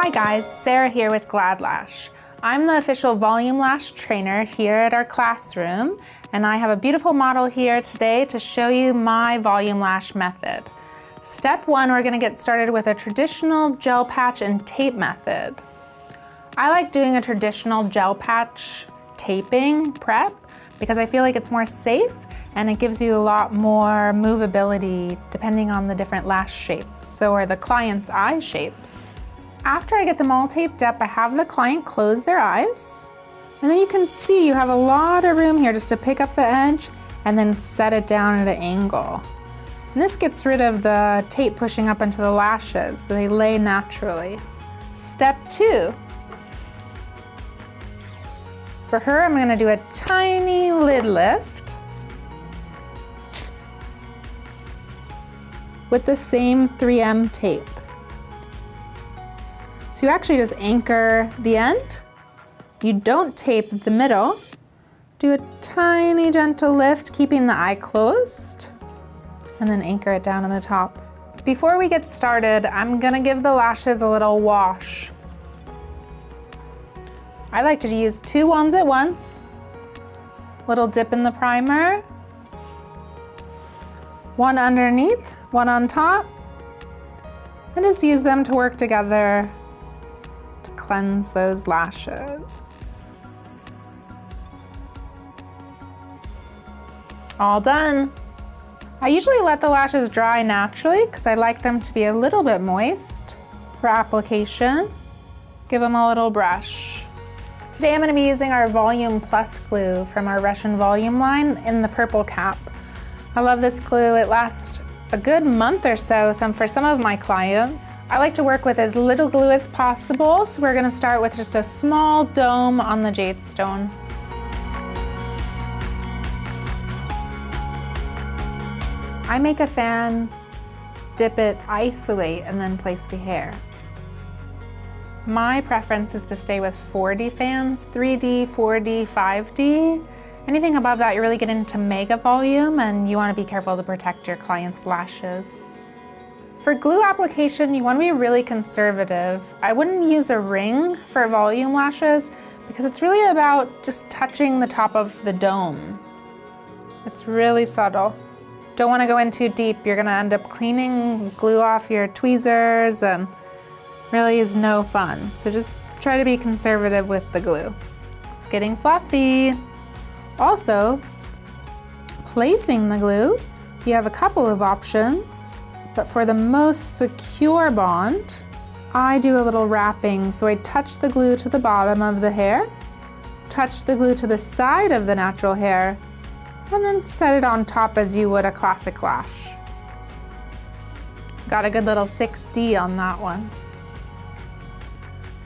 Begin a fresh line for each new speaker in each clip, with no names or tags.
Hi guys, Sarah here with Glad Lash. I'm the official volume lash trainer here at our classroom, and I have a beautiful model here today to show you my volume lash method. Step one, we're gonna get started with a traditional gel patch and tape method. I like doing a traditional gel patch taping prep because I feel like it's more safe and it gives you a lot more movability depending on the different lash shapes, or the client's eye shape. After I get them all taped up, I have the client close their eyes, and then you can see you have a lot of room here just to pick up the edge and then set it down at an angle. And this gets rid of the tape pushing up into the lashes so they lay naturally. Step two. For her, I'm gonna do a tiny lid lift with the same 3M tape. So you actually just anchor the end. You don't tape the middle. Do a tiny gentle lift, keeping the eye closed, and then anchor it down on the top. Before we get started, I'm gonna give the lashes a little wash. I like to use 2 wands at once. Little dip in the primer. One underneath, one on top. And just use them to work together to cleanse those lashes. All done. I usually let the lashes dry naturally because I like them to be a little bit moist for application. Give them a little brush. Today I'm going to be using our Volume Plus glue from our Russian volume line in the purple cap. I love this glue. It lasts a good month or so for some of my clients. I like to work with as little glue as possible, so we're going to start with just a small dome on the jade stone. I make a fan, dip it, isolate, and then place the hair. My preference is to stay with 4D fans, 3D, 4D, 5D. Anything above that, you really get into mega volume and you want to be careful to protect your client's lashes. For glue application, you want to be really conservative. I wouldn't use a ring for volume lashes because it's really about just touching the top of the dome. It's really subtle. Don't want to go in too deep. You're going to end up cleaning glue off your tweezers and really is no fun. So just try to be conservative with the glue. It's getting fluffy. Also, placing the glue, you have a couple of options, but for the most secure bond, I do a little wrapping. So I touch the glue to the bottom of the hair, touch the glue to the side of the natural hair, and then set it on top as you would a classic lash. Got a good little 6D on that one.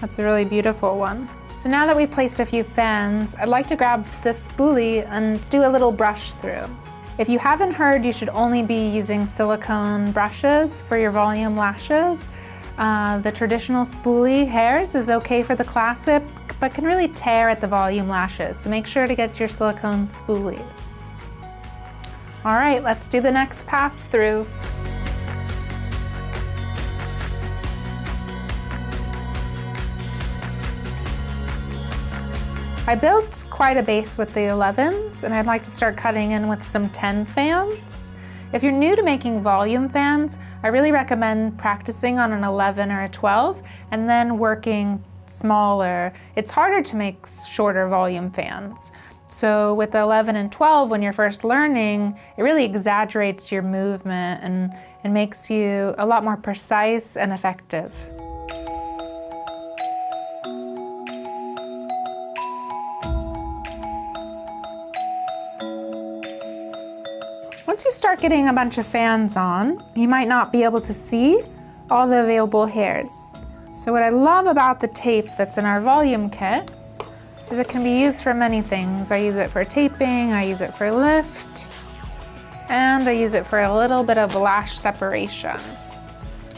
That's a really beautiful one. So now that we've placed a few fans, I'd like to grab this spoolie and do a little brush through. If you haven't heard, you should only be using silicone brushes for your volume lashes. The traditional spoolie hairs is okay for the classic, but can really tear at the volume lashes. So make sure to get your silicone spoolies. All right, let's do the next pass through. I built quite a base with the 11s, and I'd like to start cutting in with some 10 fans. If you're new to making volume fans, I really recommend practicing on an 11 or a 12 and then working smaller. It's harder to make shorter volume fans. So with the 11 and 12, when you're first learning, it really exaggerates your movement and makes you a lot more precise and effective. Once you start getting a bunch of fans on, you might not be able to see all the available hairs. So what I love about the tape that's in our volume kit is it can be used for many things. I use it for taping, I use it for lift, and I use it for a little bit of lash separation.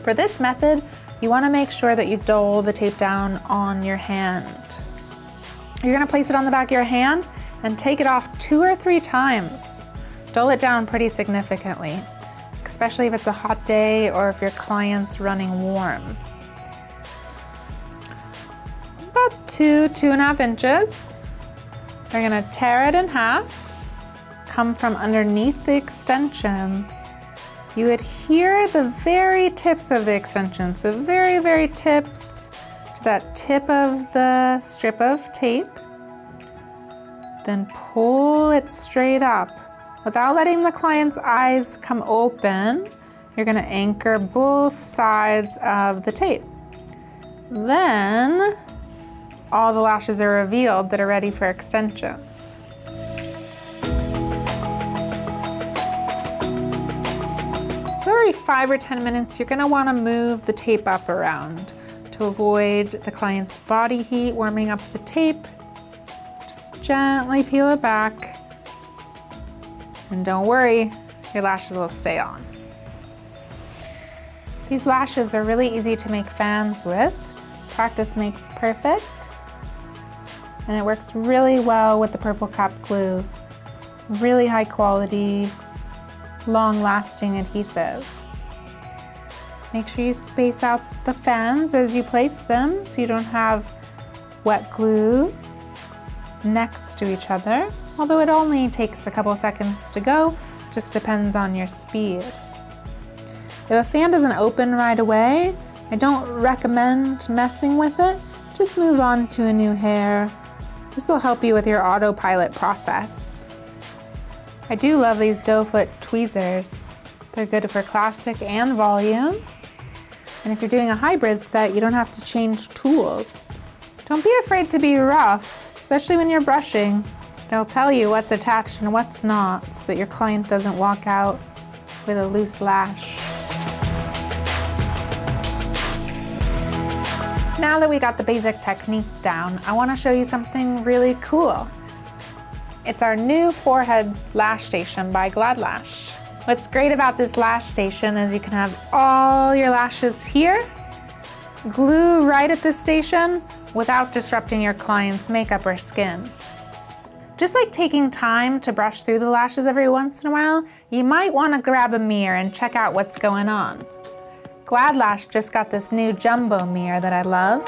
For this method, you want to make sure that you dole the tape down on your hand. You're going to place it on the back of your hand and take it off 2 or 3 times. Dull it down pretty significantly, especially if it's a hot day or if your client's running warm. to 2.5 inches. We're gonna tear it in half. Come from underneath the extensions. You adhere the very tips of the extensions, so very, very tips to that tip of the strip of tape. Then pull it straight up. Without letting the client's eyes come open, you're gonna anchor both sides of the tape. Then, all the lashes are revealed that are ready for extensions. So every 5 or 10 minutes, you're gonna wanna move the tape up around to avoid the client's body heat warming up the tape. Just gently peel it back. And don't worry, your lashes will stay on. These lashes are really easy to make fans with. Practice makes perfect. And it works really well with the Purple Cap glue. Really high quality, long-lasting adhesive. Make sure you space out the fans as you place them so you don't have wet glue next to each other, although it only takes a couple seconds to go, just depends on your speed. If a fan doesn't open right away, I don't recommend messing with it. Just move on to a new hair. This will help you with your autopilot process. I do love these doe foot tweezers. They're good for classic and volume. And if you're doing a hybrid set, you don't have to change tools. Don't be afraid to be rough, especially when you're brushing. It'll tell you what's attached and what's not, so that your client doesn't walk out with a loose lash. Now that we got the basic technique down, I want to show you something really cool. It's our new forehead lash station by Glad Lash. What's great about this lash station is you can have all your lashes here, glue right at this station without disrupting your client's makeup or skin. Just like taking time to brush through the lashes every once in a while, you might want to grab a mirror and check out what's going on. Glad Lash just got this new jumbo mirror that I love.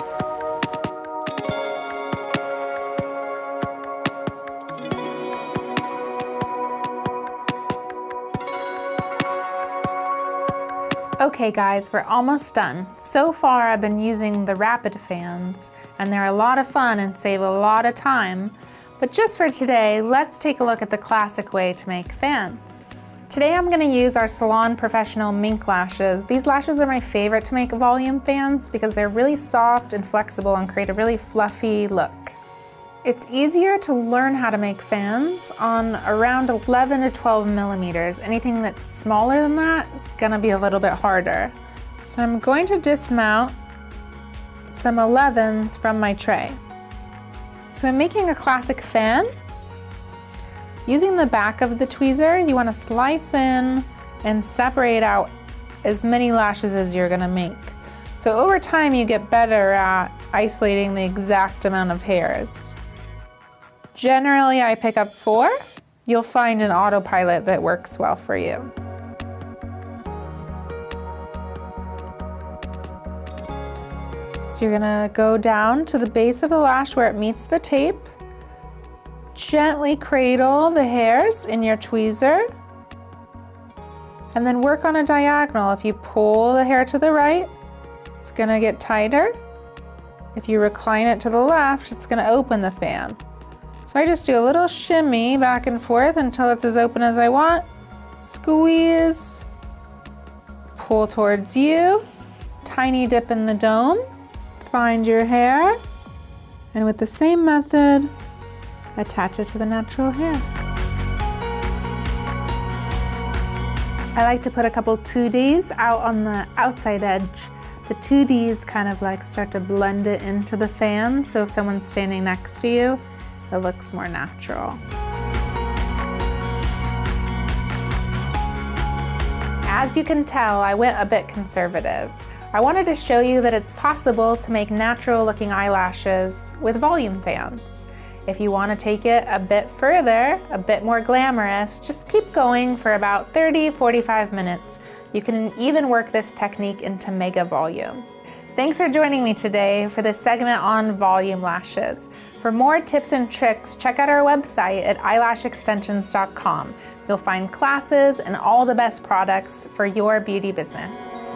Okay guys, we're almost done. So far I've been using the rapid fans, and they're a lot of fun and save a lot of time. But just for today, let's take a look at the classic way to make fans. Today I'm going to use our Salon Professional mink lashes. These lashes are my favorite to make volume fans because they're really soft and flexible and create a really fluffy look. It's easier to learn how to make fans on around 11 to 12 millimeters. Anything that's smaller than that is going to be a little bit harder. So I'm going to dismount some 11s from my tray. So I'm making a classic fan. Using the back of the tweezer, you want to slice in and separate out as many lashes as you're going to make. So over time you get better at isolating the exact amount of hairs. Generally I pick up 4. You'll find an autopilot that works well for you. So you're gonna go down to the base of the lash where it meets the tape. Gently cradle the hairs in your tweezer. And then work on a diagonal. If you pull the hair to the right, it's gonna get tighter. If you recline it to the left, it's gonna open the fan. So I just do a little shimmy back and forth until it's as open as I want. Squeeze, pull towards you, tiny dip in the dome, find your hair, and with the same method, attach it to the natural hair. I like to put a couple 2Ds out on the outside edge. The 2Ds kind of like start to blend it into the fan, so if someone's standing next to you, it looks more natural. As you can tell, I went a bit conservative. I wanted to show you that it's possible to make natural looking eyelashes with volume fans. If you want to take it a bit further, a bit more glamorous, just keep going for about 30-45 minutes. You can even work this technique into mega volume. Thanks for joining me today for this segment on volume lashes. For more tips and tricks, check out our website at eyelashextensions.com. You'll find classes and all the best products for your beauty business.